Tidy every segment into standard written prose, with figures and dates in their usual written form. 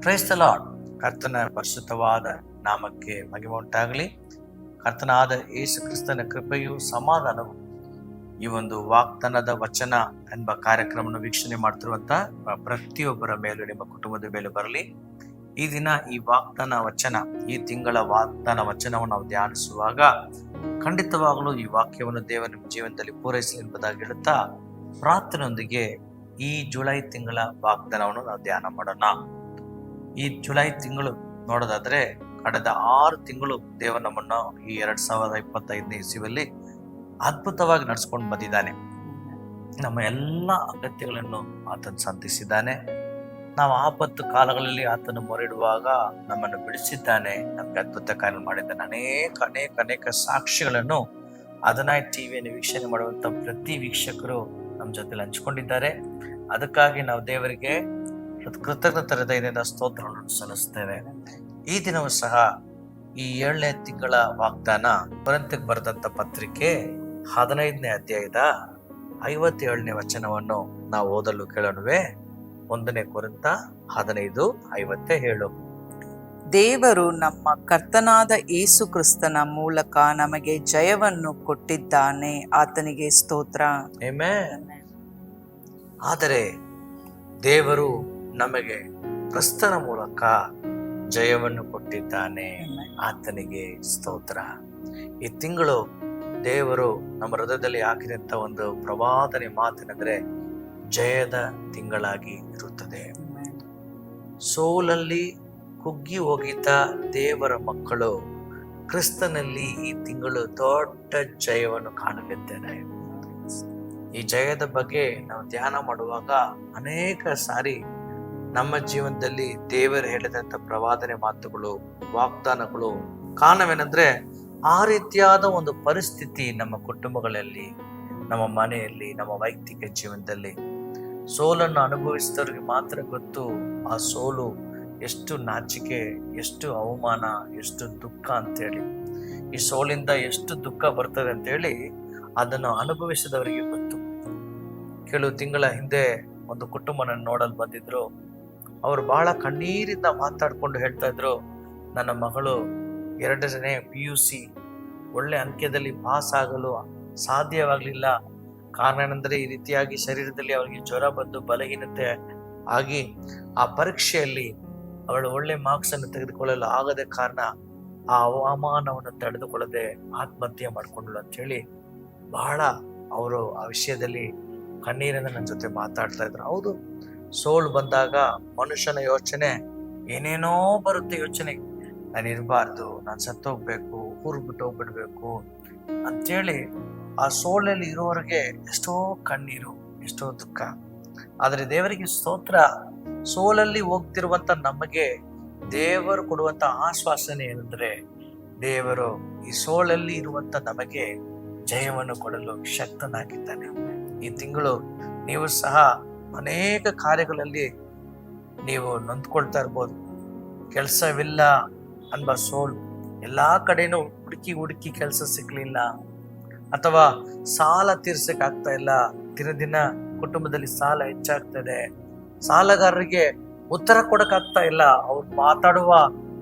Praise the lord. ಕರ್ತನ ಪರಿಶುದ್ಧವಾದ ನಾಮಕ್ಕೆ ಮಹಿಮೆ ಉಂಟಾಗಲಿ. ಕರ್ತನಾದ ಯೇಸು ಕ್ರಿಸ್ತನ ಕೃಪೆಯು ಸಮಾಧಾನವು ಈ ಒಂದು ವಾಗ್ದಾನದ ವಚನ ಎಂಬ ಕಾರ್ಯಕ್ರಮವನ್ನು ವೀಕ್ಷಣೆ ಮಾಡ್ತಿರುವಂತ ಪ್ರತಿಯೊಬ್ಬರ ಮೇಲೂ, ನಿಮ್ಮ ಕುಟುಂಬದ ಮೇಲೂ ಬರಲಿ. ಈ ದಿನ ಈ ವಾಗ್ದಾನ ವಚನ, ಈ ತಿಂಗಳ ವಾಗ್ದಾನ ವಚನವನ್ನು ನಾವು ಧ್ಯಾನಿಸುವಾಗ ಖಂಡಿತವಾಗಲೂ ಈ ವಾಕ್ಯವನ್ನು ದೇವರ ನಿಮ್ಮ ಜೀವನದಲ್ಲಿ ಪೂರೈಸಲಿ ಎಂಬುದಾಗಿ ಹೇಳುತ್ತಾ ಪ್ರಾರ್ಥನೆಯೊಂದಿಗೆ ಈ ಜುಲೈ ತಿಂಗಳ ವಾಗ್ದಾನವನ್ನು ನಾವು ಧ್ಯಾನ ಮಾಡೋಣ. ಈ ಜುಲೈ ತಿಂಗಳು ನೋಡೋದಾದ್ರೆ, ಕಳೆದ 6 ತಿಂಗಳು ದೇವರು ನಮ್ಮನ್ನು ಈ 2025ನೇ ಇಸವಿಯಲ್ಲಿ ಅದ್ಭುತವಾಗಿ ನಡ್ಸ್ಕೊಂಡು ಬಂದಿದ್ದಾನೆ. ನಮ್ಮ ಎಲ್ಲ ಅಗತ್ಯಗಳನ್ನು ಆತನು ಸಂಧಿಸಿದ್ದಾನೆ. ನಾವು ಆಪತ್ತು ಕಾಲಗಳಲ್ಲಿ ಆತನು ಮೊರೆಯಿಡುವಾಗ ನಮ್ಮನ್ನು ಬಿಡಿಸಿದ್ದಾನೆ, ನಮ್ಗೆ ಅದ್ಭುತ ಕಾರ್ಯ ಮಾಡಿದ್ದಾನೆ. ಅನೇಕ ಸಾಕ್ಷಿಗಳನ್ನು ಅದನಾಯ್ ಟಿವಿಯನ್ನು ವೀಕ್ಷಣೆ ಮಾಡುವಂತ ಪ್ರತಿ ವೀಕ್ಷಕರು ನಮ್ಮ ಜೊತೆಲಿ ಹಂಚಿಕೊಂಡಿದ್ದಾರೆ. ಅದಕ್ಕಾಗಿ ನಾವು ದೇವರಿಗೆ ಕೃತಜ್ಞತೆ ಹೃದಯದಿಂದ ಸ್ತೋತ್ರವನ್ನು ಸಲ್ಲಿಸ್ತೇವೆ. ಈ ದಿನವೂ ಸಹ ಈ 7ನೇ ತಿಂಗಳ ವಾಗ್ದಾನ ಕೊರಿಂಥಕ್ಕೆ ಬರೆದಂತ ಪತ್ರಿಕೆ 15ನೇ ಅಧ್ಯಾಯದ 57ನೇ ವಚನವನ್ನು ನಾವು ಓದಲು ಕೇಳೋಣವೇ. 1ನೇ ಕೊರಿಂಥ 15:57. ದೇವರು ನಮ್ಮ ಕರ್ತನಾದ ಯೇಸು ಕ್ರಿಸ್ತನ ಮೂಲಕ ನಮಗೆ ಜಯವನ್ನು ಕೊಟ್ಟಿದ್ದಾನೆ, ಆತನಿಗೆ ಸ್ತೋತ್ರ. ಆಮೆನ್. ಆದರೆ ದೇವರು ನಮಗೆ ಕ್ರಿಸ್ತನ ಮೂಲಕ ಜಯವನ್ನು ಕೊಟ್ಟಿದ್ದಾನೆ, ಆತನಿಗೆ ಸ್ತೋತ್ರ. ಈ ತಿಂಗಳು ದೇವರು ನಮ್ಮ ಹೃದಯದಲ್ಲಿ ಹಾಕಿದಂತ ಒಂದು ಪ್ರವಾದನೆ ಮಾತೇನೆಂದ್ರೆ, ಜಯದ ತಿಂಗಳಾಗಿ ಇರುತ್ತದೆ. ಸೋಲಲ್ಲಿ ಕುಗ್ಗಿ ಹೋಗಿದ್ದ ದೇವರ ಮಕ್ಕಳು ಕ್ರಿಸ್ತನಲ್ಲಿ ಈ ತಿಂಗಳು ದೊಡ್ಡ ಜಯವನ್ನು ಕಾಣಲಿದ್ದೇನೆ. ಈ ಜಯದ ಬಗ್ಗೆ ನಾವು ಧ್ಯಾನ ಮಾಡುವಾಗ ಅನೇಕ ಸಾರಿ ನಮ್ಮ ಜೀವನದಲ್ಲಿ ದೇವರು ಹೇಳಿದಂತ ಪ್ರವಾದನೆ ಮಾತುಗಳು, ವಾಗ್ದಾನಗಳು ಕಾರಣವೇನೆಂದ್ರೆ, ಆ ರೀತಿಯಾದ ಒಂದು ಪರಿಸ್ಥಿತಿ ನಮ್ಮ ಕುಟುಂಬಗಳಲ್ಲಿ, ನಮ್ಮ ಮನೆಯಲ್ಲಿ, ನಮ್ಮ ವೈಯಕ್ತಿಕ ಜೀವನದಲ್ಲಿ ಸೋಲನ್ನು ಅನುಭವಿಸಿದವರಿಗೆ ಮಾತ್ರ ಗೊತ್ತು ಆ ಸೋಲು ಎಷ್ಟು ನಾಚಿಕೆ, ಎಷ್ಟು ಅವಮಾನ, ಎಷ್ಟು ದುಃಖ ಅಂತೇಳಿ. ಈ ಸೋಲಿಂದ ಎಷ್ಟು ದುಃಖ ಬರ್ತದೆ ಅಂತೇಳಿ ಅದನ್ನು ಅನುಭವಿಸಿದವರಿಗೆ ಗೊತ್ತು. ಕೆಲವು ತಿಂಗಳ ಹಿಂದೆ ಒಂದು ಕುಟುಂಬನ ನೋಡಲು ಬಂದಿದ್ರು. ಅವರು ಬಹಳ ಕಣ್ಣೀರಿಂದ ಮಾತಾಡ್ಕೊಂಡು ಹೇಳ್ತಾ ಇದ್ರು, ನನ್ನ ಮಗಳು 2ನೇ PUC ಒಳ್ಳೆ ಅಂಕ್ಯದಲ್ಲಿ ಪಾಸ್ ಆಗಲು ಸಾಧ್ಯವಾಗಲಿಲ್ಲ. ಕಾರಣ ಏನಂದ್ರೆ, ಈ ರೀತಿಯಾಗಿ ಶರೀರದಲ್ಲಿ ಅವರಿಗೆ ಜ್ವರ ಬಂದು ಬಲಹೀನತೆ ಆಗಿ ಆ ಪರೀಕ್ಷೆಯಲ್ಲಿ ಅವಳು ಒಳ್ಳೆ ಮಾರ್ಕ್ಸ್ ಅನ್ನು ತೆಗೆದುಕೊಳ್ಳಲು ಆಗದ ಕಾರಣ ಆ ಅವಮಾನವನ್ನು ತಡೆದುಕೊಳ್ಳದೆ ಆತ್ಮಹತ್ಯೆ ಮಾಡ್ಕೊಂಡ್ಳು ಅಂತ ಹೇಳಿ ಬಹಳ ಅವರು ಆ ವಿಷಯದಲ್ಲಿ ಕಣ್ಣೀರಿನ ನನ್ನ ಜೊತೆ ಮಾತಾಡ್ತಾ ಇದ್ರು. ಹೌದು, ಸೋಲು ಬಂದಾಗ ಮನುಷ್ಯನ ಯೋಚನೆ ಏನೇನೋ ಬರುತ್ತೆ. ಯೋಚನೆ, ನಾನು ಇರಬಾರ್ದು, ನಾನು ಸತ್ತೋಗ್ಬೇಕು, ಊರು ಬಿಟ್ಟು ಹೋಗ್ಬಿಡ್ಬೇಕು ಅಂತೇಳಿ ಆ ಸೋಲಲ್ಲಿ ಇರೋರಿಗೆ ಎಷ್ಟೋ ಕಣ್ಣೀರು, ಎಷ್ಟೋ ದುಃಖ. ಆದರೆ ದೇವರಿಗೆ ಸ್ತೋತ್ರ, ಸೋಲಲ್ಲಿ ಹೋಗ್ತಿರುವಂತ ನಮಗೆ ದೇವರು ಕೊಡುವಂತ ಆಶ್ವಾಸನೆ ಏನಂದ್ರೆ, ದೇವರು ಈ ಸೋಲಲ್ಲಿ ಇರುವಂತ ನಮಗೆ ಜಯವನ್ನು ಕೊಡಲು ಶಕ್ತನಾಗಿದ್ದಾನೆ. ಈ ತಿಂಗಳು ನೀವು ಸಹ ಅನೇಕ ಕಾರ್ಯಗಳಲ್ಲಿ ನೀವು ನೊಂದ್ಕೊಳ್ತಾ ಇರ್ಬೋದು. ಕೆಲಸವಿಲ್ಲ ಅನ್ನೋ ಸೋಲು, ಎಲ್ಲಾ ಕಡೆನೂ ಹುಡುಕಿ ಕೆಲಸ ಸಿಗ್ಲಿಲ್ಲ, ಅಥವಾ ಸಾಲ ತೀರ್ಸಕ್ ಆಗ್ತಾ ಇಲ್ಲ, ದಿನ ಕುಟುಂಬದಲ್ಲಿ ಸಾಲ ಹೆಚ್ಚಾಗ್ತದೆ, ಸಾಲಗಾರರಿಗೆ ಉತ್ತರ ಕೊಡಕ್ಕಾಗ್ತಾ ಇಲ್ಲ, ಅವ್ರು ಮಾತಾಡುವ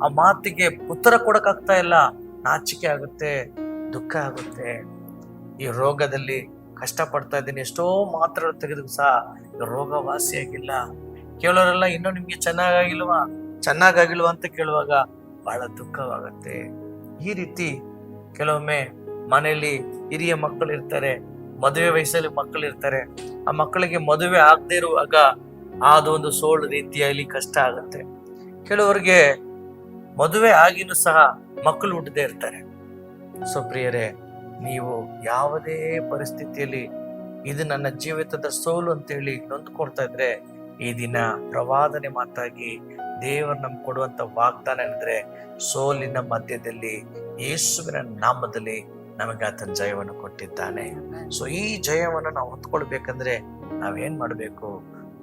ಆ ಮಾತಿಗೆ ಉತ್ತರ ಕೊಡಕ್ಕಾಗ್ತಾ ಇಲ್ಲ, ನಾಚಿಕೆ ಆಗುತ್ತೆ, ದುಃಖ ಆಗುತ್ತೆ. ಈ ರೋಗದಲ್ಲಿ ಕಷ್ಟಪಡ್ತಾ ಇದ್ದೀನಿ, ಎಷ್ಟೋ ಮಾತ್ರೆ ತೆಗೆದು ಸಹ ರೋಗ ವಾಸಿಯಾಗಿಲ್ಲ. ಕೆಲವರೆಲ್ಲ ಇನ್ನೂ ನಿಮ್ಗೆ ಚೆನ್ನಾಗಾಗಿಲ್ವಾ ಅಂತ ಕೇಳುವಾಗ ಬಹಳ ದುಃಖವಾಗುತ್ತೆ. ಈ ರೀತಿ ಕೆಲವೊಮ್ಮೆ ಮನೆಯಲ್ಲಿ ಹಿರಿಯ ಮಕ್ಕಳು ಇರ್ತಾರೆ, ಮದುವೆ ವಯಸ್ಸಲ್ಲಿ ಮಕ್ಕಳು ಇರ್ತಾರೆ. ಆ ಮಕ್ಕಳಿಗೆ ಮದುವೆ ಆಗದೆ ಇರುವಾಗ ಅದೊಂದು ಸೋಲು ರೀತಿಯಲ್ಲಿ ಕಷ್ಟ ಆಗುತ್ತೆ. ಕೆಲವರಿಗೆ ಮದುವೆ ಆಗಿನೂ ಸಹ ಮಕ್ಕಳು ಹುಟ್ಟದೇ ಇರ್ತಾರೆ. ಸೊ ಪ್ರಿಯರೇ, ನೀವು ಯಾವುದೇ ಪರಿಸ್ಥಿತಿಯಲ್ಲಿ ಇದು ನನ್ನ ಜೀವಿತದ ಸೋಲು ಅಂತೇಳಿ ನೊಂದ್ಕೊಳ್ತಾ ಇದ್ರೆ, ಈ ದಿನ ಪ್ರವಾದನೆ ಮಾತಾಗಿ ದೇವರು ನಮ್ಗೆ ಕೊಡುವಂತ ವಾಗ್ದಾನ ಏನಂದ್ರೆ, ಸೋಲಿನ ಮಧ್ಯದಲ್ಲಿ ಯೇಸುವಿನ ನಾಮದಲ್ಲಿ ನಮಗೆ ಆತನ ಜಯವನ್ನು ಕೊಟ್ಟಿದ್ದಾನೆ. ಸೊ ಈ ಜಯವನ್ನು ನಾವು ಹೊತ್ಕೊಳ್ಬೇಕಂದ್ರೆ ನಾವೇನ್ ಮಾಡ್ಬೇಕು?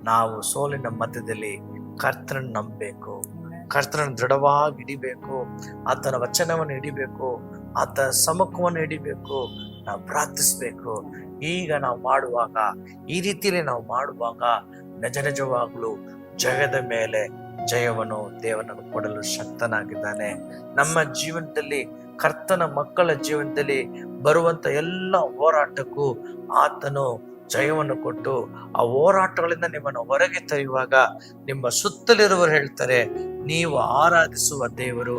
ನಾವು ಸೋಲಿನ ಮಧ್ಯದಲ್ಲಿ ಕರ್ತನನ್ನು ನಂಬಬೇಕು, ಕರ್ತನನ್ನು ದೃಢವಾಗಿ ಹಿಡಿಬೇಕು, ಆತನ ವಚನವನ್ನು ಹಿಡಿಬೇಕು, ಆತ ಸಮ್ಮುಖವನ್ನು ಹಿಡಿಬೇಕು, ನಾವು ಪ್ರಾರ್ಥಿಸ್ಬೇಕು. ಈಗ ನಾವು ಮಾಡುವಾಗ, ಈ ರೀತಿಯಲ್ಲಿ ನಾವು ಮಾಡುವಾಗ ನಿಜವಾಗ್ಲೂ ಜಗದ ಮೇಲೆ ಜಯವನ್ನು ದೇವರನ್ನು ಕೊಡಲು ಶಕ್ತನಾಗಿದ್ದಾನೆ. ನಮ್ಮ ಜೀವನದಲ್ಲಿ, ಕರ್ತನ ಮಕ್ಕಳ ಜೀವನದಲ್ಲಿ ಬರುವಂತ ಎಲ್ಲ ಹೋರಾಟಕ್ಕೂ ಆತನು ಜಯವನ್ನು ಕೊಟ್ಟು ಆ ಹೋರಾಟಗಳಿಂದ ನಿಮ್ಮನ್ನು ಹೊರಗೆ ತೆರೆಯುವಾಗ ನಿಮ್ಮ ಸುತ್ತಲಿರುವರು ಹೇಳ್ತಾರೆ, ನೀವು ಆರಾಧಿಸುವ ದೇವರು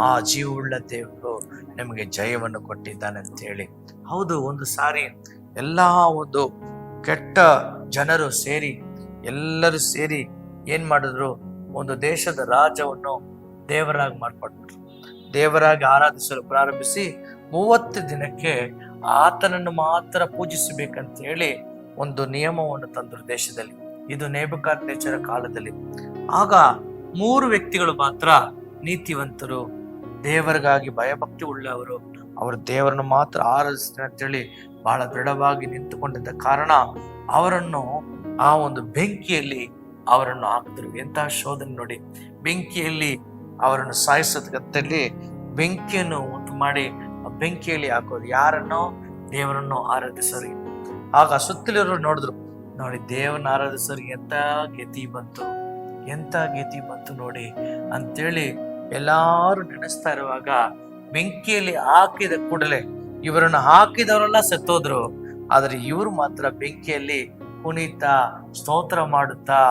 ಆ ಜೀವವುಳ್ಳ ದೇವರು ನಿಮಗೆ ಜಯವನ್ನು ಕೊಟ್ಟಿದ್ದಾನೆ ಅಂತ ಹೇಳಿ. ಹೌದು, ಒಂದು ಸಾರಿ ಎಲ್ಲಾ ಒಂದು ಕೆಟ್ಟ ಜನರು ಸೇರಿ, ಎಲ್ಲರೂ ಸೇರಿ ಏನ್ ಮಾಡಿದ್ರು, ಒಂದು ದೇಶದ ರಾಜವನ್ನು ದೇವರಾಗಿ ಮಾರ್ಪಟ್ರು. ದೇವರಾಗಿ ಆರಾಧಿಸಲು ಪ್ರಾರಂಭಿಸಿ 30 ದಿನಕ್ಕೆ ಆತನನ್ನು ಮಾತ್ರ ಪೂಜಿಸಬೇಕಂತ ಹೇಳಿ ಒಂದು ನಿಯಮವನ್ನು ತಂದರು ದೇಶದಲ್ಲಿ. ಇದು ನೆಬೂಕದ್ನೆಚ್ಚರ ಕಾಲದಲ್ಲಿ. ಆಗ 3 ವ್ಯಕ್ತಿಗಳು ಮಾತ್ರ ನೀತಿವಂತರು, ದೇವರಿಗಾಗಿ ಭಯಭಕ್ತಿ ಉಳ್ಳವರು, ಅವರು ದೇವರನ್ನು ಮಾತ್ರ ಆರಾಧಿಸ್ತಾರೆ ಅಂತೇಳಿ ಬಹಳ ದೃಢವಾಗಿ ನಿಂತುಕೊಂಡಿದ್ದ ಕಾರಣ ಅವರನ್ನು ಆ ಒಂದು ಬೆಂಕಿಯಲ್ಲಿ ಅವರನ್ನು ಹಾಕಿದ್ರು. ಎಂತಹ ಶೋಧನೆ ನೋಡಿ, ಬೆಂಕಿಯಲ್ಲಿ ಅವರನ್ನು ಸಾಯಿಸೋದಕ್ಕಂತಲ್ಲಿ ಬೆಂಕಿಯನ್ನು ಉಂಟು ಮಾಡಿ ಆ ಬೆಂಕಿಯಲ್ಲಿ ಹಾಕೋದು. ಯಾರನ್ನೋ? ದೇವರನ್ನು ಆರಾಧಿಸೋರಿಗೆ. ಆಗ ಸುತ್ತಲಿರೋರು ನೋಡಿದ್ರು, ನೋಡಿ ದೇವರನ್ನ ಆರಾಧಿಸೋರಿಗೆ ಎಂತ ಗತಿ ಬಂತು, ಎಂತ ಗತಿ ಬಂತು ನೋಡಿ ಅಂತೇಳಿ ಎಲ್ಲಾರು ನೆನೆಸ್ತಾ ಇರುವಾಗ ಬೆಂಕಿಯಲ್ಲಿ ಹಾಕಿದ ಕೂಡಲೇ ಇವರನ್ನು ಹಾಕಿದವರೆಲ್ಲ ಸತ್ತೋದ್ರು. ಆದ್ರೆ ಇವರು ಮಾತ್ರ ಬೆಂಕಿಯಲ್ಲಿ ಕುಣಿತಾ ಸ್ತೋತ್ರ ಮಾಡುತ್ತಾ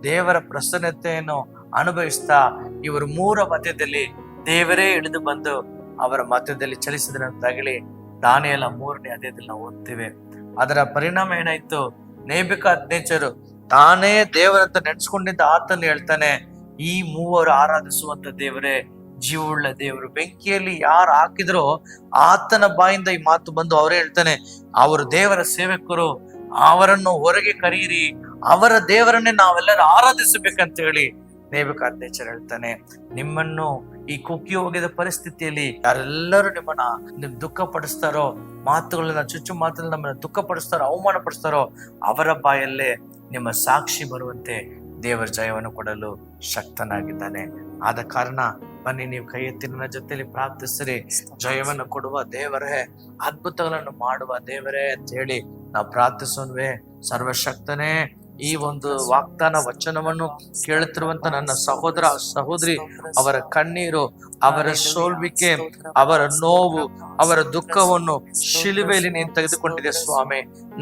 ದೇವರ ಪ್ರಸನ್ನತೆಯನ್ನು ಅನುಭವಿಸ್ತಾ ಇವರು 3 ಮಧ್ಯದಲ್ಲಿ ದೇವರೇ ಇಳಿದು ಬಂದು ಅವರ ಮಧ್ಯದಲ್ಲಿ ಚಲಿಸಿದ್ರಂತಾಗಲಿ ದಾನಿಯೇಲ 3ನೇ ಅಧ್ಯಾಯದಲ್ಲಿ ನಾವು ಓದ್ತೇವೆ. ಅದರ ಪರಿಣಾಮ ಏನಾಯ್ತು? ನೆಬೂಕದ್ನೆಚ್ಚರ ತಾನೇ ದೇವರಂತ ನೆನೆಸ್ಕೊಂಡಿದ್ದ ಆತನು ಹೇಳ್ತಾನೆ, ಈ 3 ಆರಾಧಿಸುವಂತ ದೇವರೇ ಜೀವವುಳ್ಳ ದೇವರು. ಬೆಂಕಿಯಲ್ಲಿ ಯಾರು ಹಾಕಿದ್ರೋ ಆತನ ಬಾಯಿಂದ ಈ ಮಾತು ಬಂದು ಅವರೇ ಹೇಳ್ತಾನೆ, ಅವರು ದೇವರ ಸೇವಕರು, ಅವರನ್ನು ಹೊರಗೆ ಕರೆಯಿರಿ, ಅವರ ದೇವರನ್ನೇ ನಾವೆಲ್ಲರೂ ಆರಾಧಿಸಬೇಕಂತ ಹೇಳಿ ನೆಬೂಕದ್ನೆಚ್ಚರ ಹೇಳ್ತಾನೆ. ನಿಮ್ಮನ್ನು ಈ ಕುಕ್ಕಿ ಹೋಗಿದ ಪರಿಸ್ಥಿತಿಯಲ್ಲಿ ಯಾರೆಲ್ಲರೂ ನಿಮ್ಮನ್ನ ದುಃಖ ಪಡಿಸ್ತಾರೋ, ಮಾತುಗಳನ್ನ ಚುಚ್ಚು ಮಾತುಗಳನ್ನ ನಮ್ಮನ್ನ ದುಃಖ ಪಡಿಸ್ತಾರೋ, ಅವಮಾನ ಪಡಿಸ್ತಾರೋ, ಅವರ ಬಾಯಲ್ಲೇ ನಿಮ್ಮ ಸಾಕ್ಷಿ ಬರುವಂತೆ ದೇವರ ಜಯವನ್ನು ಕೊಡಲು ಶಕ್ತನಾಗಿದ್ದಾನೆ. ಆದ ಕಾರಣ ಬನ್ನಿ, ನೀವು ಕೈ ಎತ್ತಿ ನನ್ನ ಜೊತೆಲಿ ಪ್ರಾರ್ಥಿಸಿರಿ. ಜಯವನ್ನು ಕೊಡುವ ದೇವರೇ, ಅದ್ಭುತಗಳನ್ನು ಮಾಡುವ ದೇವರೇ ಅಂತ ಹೇಳಿ ನಾವು ಪ್ರಾರ್ಥಿಸೋನ್ವೆ. ಸರ್ವಶಕ್ತನೇ, ಈ ಒಂದು ವಾಗ್ದಾನ ವಚನವನ್ನು ಕೇಳುತ್ತಿರುವಂತ ನನ್ನ ಸಹೋದರ ಸಹೋದರಿ, ಅವರ ಕಣ್ಣೀರು, ಅವರ ಸೋಲ್ವಿಕೆ, ಅವರ ನೋವು, ಅವರ ದುಃಖವನ್ನು ಶಿಲುಬೆಯಲ್ಲಿ ನೀನು ತೆಗೆದುಕೊಂಡಿದೆ ಸ್ವಾಮಿ.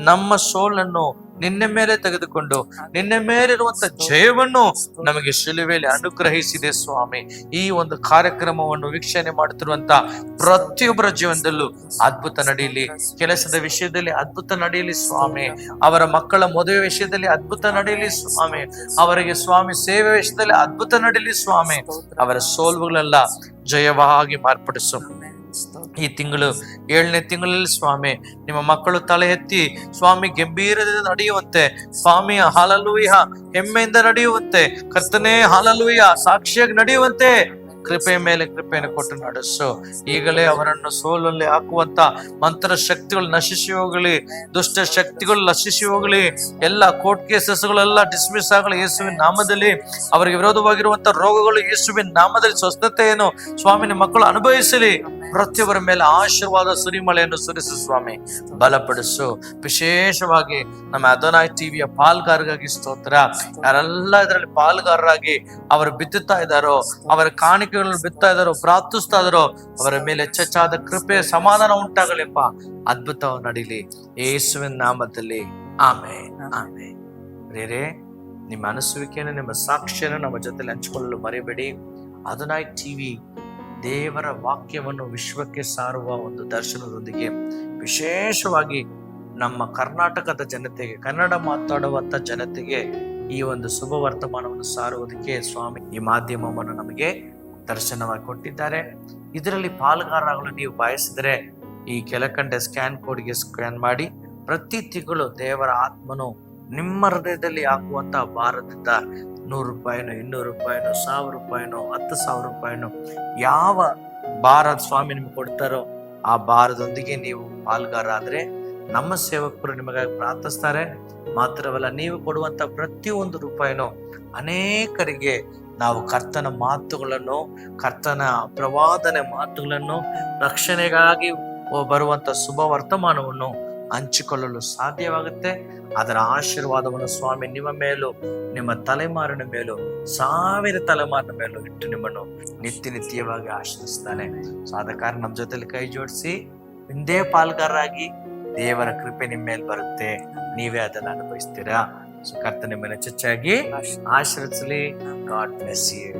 ನಮ್ಮ ಸೋಲನ್ನು ನಿನ್ನ ಮೇಲೆ ತೆಗೆದುಕೊಂಡು ನಿನ್ನ ಮೇಲಿರುವಂತ ಜಯವನ್ನು ನಮಗೆ ಶಿಲುಬೆಯಲ್ಲಿ ಅನುಗ್ರಹಿಸಿದೆ ಸ್ವಾಮಿ. ಈ ಒಂದು ಕಾರ್ಯಕ್ರಮವನ್ನು ವೀಕ್ಷಣೆ ಮಾಡುತ್ತಿರುವಂತ ಪ್ರತಿಯೊಬ್ಬರ ಜೀವನದಲ್ಲೂ ಅದ್ಭುತ ನಡೆಯಲಿ. ಕೆಲಸದ ವಿಷಯದಲ್ಲಿ ಅದ್ಭುತ ನಡೆಯಲಿ ಸ್ವಾಮಿ. ಅವರ ಮಕ್ಕಳ ಮದುವೆ ವಿಷಯದಲ್ಲಿ ಅದ್ಭುತ ನಡೆಯಲಿ ಸ್ವಾಮಿ. ಅವರಿಗೆ ಸ್ವಾಮಿ ಸೇವೆ ವಿಷಯದಲ್ಲಿ ಅದ್ಭುತ ನಡೆಯಲಿ ಸ್ವಾಮಿ. ಅವರ ಸೋಲುಗಳೆಲ್ಲ ಜಯವಾಗಿ ಮಾರ್ಪಡಿಸು. ಈ ತಿಂಗಳು 7ನೇ ತಿಂಗಳಲ್ಲಿ ಸ್ವಾಮಿ, ನಿಮ್ಮ ಮಕ್ಕಳು ತಲೆ ಎತ್ತಿ ಸ್ವಾಮಿ ಗಂಭೀರದಿಂದ ನಡೆಯುವಂತೆ, ಸ್ವಾಮಿ ಹಾಲೆಲೂಯ ಹೆಮ್ಮೆಯಿಂದ ನಡೆಯುವಂತೆ, ಕರ್ತನೇ ಹಾಲೆಲೂಯ ಸಾಕ್ಷಿಯಾಗಿ ನಡೆಯುವಂತೆ ಕೃಪೆ ಮೇಲೆ ಕೃಪೆಯನ್ನು ಕೊಟ್ಟು ನಡೆಸು. ಈಗಲೇ ಅವರನ್ನು ಸೋಲಲ್ಲಿ ಹಾಕುವಂತ ಮಂತ್ರ ಶಕ್ತಿಗಳು ನಶಿಸಿ ಹೋಗಲಿ, ದುಷ್ಟ ಶಕ್ತಿಗಳು ನಶಿಸಿ ಹೋಗಲಿ, ಎಲ್ಲ ಕೋರ್ಟ್ ಕೇಸಸ್ಗಳೆಲ್ಲ ಡಿಸ್ಮಿಸ್ ಆಗಲಿ ಯೇಸುವಿನ ನಾಮದಲ್ಲಿ. ಅವರಿಗೆ ವಿರೋಧವಾಗಿರುವಂತ ರೋಗಗಳು ಯೇಸುವಿನ ನಾಮದಲ್ಲಿ ಸ್ವಸ್ಥತೆಯನ್ನು ಸ್ವಾಮಿನ ಮಕ್ಕಳು ಅನುಭವಿಸಲಿ. ಪ್ರತಿಯೊಬ್ಬರ ಮೇಲೆ ಆಶೀರ್ವಾದ ಸುರಿಮಳೆಯನ್ನು ಸುರಿಸು ಸ್ವಾಮಿ. ಬಲಪಡಿಸು. ವಿಶೇಷವಾಗಿ ನಮ್ಮ ಅದೋನಾಯ್ ಟಿವಿಯ ಪಾಲ್ಗಾರಗಾಗಿ ಸ್ತೋತ್ರ. ಯಾರೆಲ್ಲ ಇದರಲ್ಲಿ ಪಾಲ್ಗಾರರಾಗಿ ಅವರು ಬಿತ್ತುತ್ತಾ ಇದ್ದಾರೋ, ಅವರ ಕಾಣಿಕೆಗಳನ್ನು ಬಿತ್ತಾ ಇದ್ದಾರೋ, ಪ್ರಾರ್ಥಿಸ್ತಾ ಇದ್ದಾರೋ, ಅವರ ಮೇಲೆ ಹೆಚ್ಚಾದ ಕೃಪೆ ಸಮಾಧಾನ ಉಂಟಾಗಲಿಪ್ಪ. ಅದ್ಭುತ ನಡೀಲಿ ಯೇಸುವಿನ ನಾಮದಲ್ಲಿ. Amen, amen. ಪ್ರಿಯರೇ, ನಿಮ್ಮ ಅನಿಸುವಿಕೆಯನ್ನು, ನಿಮ್ಮ ಸಾಕ್ಷಿಯನ್ನು ನಮ್ಮ ಜೊತೆಲಿ ಹಂಚಿಕೊಳ್ಳಲು ಮರಿಬೇಡಿ. ಅದೋನಾಯ್ ಟಿವಿ ದೇವರ ವಾಕ್ಯವನ್ನು ವಿಶ್ವಕ್ಕೆ ಸಾರುವ ಒಂದು ದರ್ಶನದೊಂದಿಗೆ ವಿಶೇಷವಾಗಿ ನಮ್ಮ ಕರ್ನಾಟಕದ ಜನತೆಗೆ, ಕನ್ನಡ ಮಾತಾಡುವಂತ ಜನತೆಗೆ ಈ ಒಂದು ಶುಭ ವರ್ತಮಾನವನ್ನು ಸಾರುವುದಕ್ಕೆ ಸ್ವಾಮಿ ಈ ಮಾಧ್ಯಮವನ್ನು ನಮಗೆ ದರ್ಶನವಾಗಿ ಕೊಟ್ಟಿದ್ದಾರೆ. ಇದರಲ್ಲಿ ಪಾಲ್ಗಾರರಾಗಲು ನೀವು ಬಯಸಿದರೆ ಈ ಕೆಳಕಂಡ ಸ್ಕ್ಯಾನ್ ಕೋಡ್ಗೆ ಸ್ಕ್ಯಾನ್ ಮಾಡಿ ಪ್ರತಿ ತಿಂಗಳು ದೇವರ ಆತ್ಮನು ನಿಮ್ಮ ಹೃದಯದಲ್ಲಿ ಹಾಕುವಂತ ಭಾರದಿಂದ 100 ರೂಪಾಯಿನೋ, 200 ರೂಪಾಯಿನೋ, 1000 ರೂಪಾಯಿನೋ, 10,000 ರೂಪಾಯಿನೋ, ಯಾವ ಭಾರ ಸ್ವಾಮಿ ನಿಮ್ಗೆ ಕೊಡ್ತಾರೋ ಆ ಭಾರದೊಂದಿಗೆ ನೀವು ಪಾಲ್ಗಾರ ಆದ್ರೆ ನಮ್ಮ ಸೇವಕರು ನಿಮಗಾಗಿ ಪ್ರಾರ್ಥಿಸ್ತಾರೆ. ಮಾತ್ರವಲ್ಲ, ನೀವು ಕೊಡುವಂತ ಪ್ರತಿಯೊಂದು ರೂಪಾಯಿನೋ ಅನೇಕರಿಗೆ ನಾವು ಕರ್ತನ ಮಾತುಗಳನ್ನು, ಕರ್ತನ ಪ್ರವಾದನೆ ಮಾತುಗಳನ್ನು, ರಕ್ಷಣೆಗಾಗಿ ಬರುವಂತ ಶುಭ ವರ್ತಮಾನವನ್ನು ಹಂಚಿಕೊಳ್ಳಲು ಸಾಧ್ಯವಾಗುತ್ತೆ. ಅದರ ಆಶೀರ್ವಾದವನ್ನು ಸ್ವಾಮಿ ನಿಮ್ಮ ಮೇಲೂ, ನಿಮ್ಮ ತಲೆಮಾರಿನ ಮೇಲೂ, 1000 ತಲೆಮಾರಿನ ಮೇಲೂ ಇಟ್ಟು ನಿಮ್ಮನ್ನು ನಿತ್ಯವಾಗಿ ಆಶ್ರಯಿಸ್ತಾನೆ. ಸೊ ಆದ ಕಾರಣ ನಮ್ಮ ಜೊತೆಲಿ ಕೈ ಜೋಡಿಸಿ ಹಿಂದೆ ಪಾಲ್ಗಾರರಾಗಿ, ದೇವರ ಕೃಪೆ ನಿಮ್ಮ ಮೇಲೆ ಬರುತ್ತೆ, ನೀವೇ ಅದನ್ನು ಅನುಭವಿಸ್ತೀರಾ. ಸೊ ಕರ್ತನ ನಿಮ್ಮನ್ನು ಹೆಚ್ಚಾಗಿ ಆಶೀರ್ವದಿಸಲಿ. God bless you.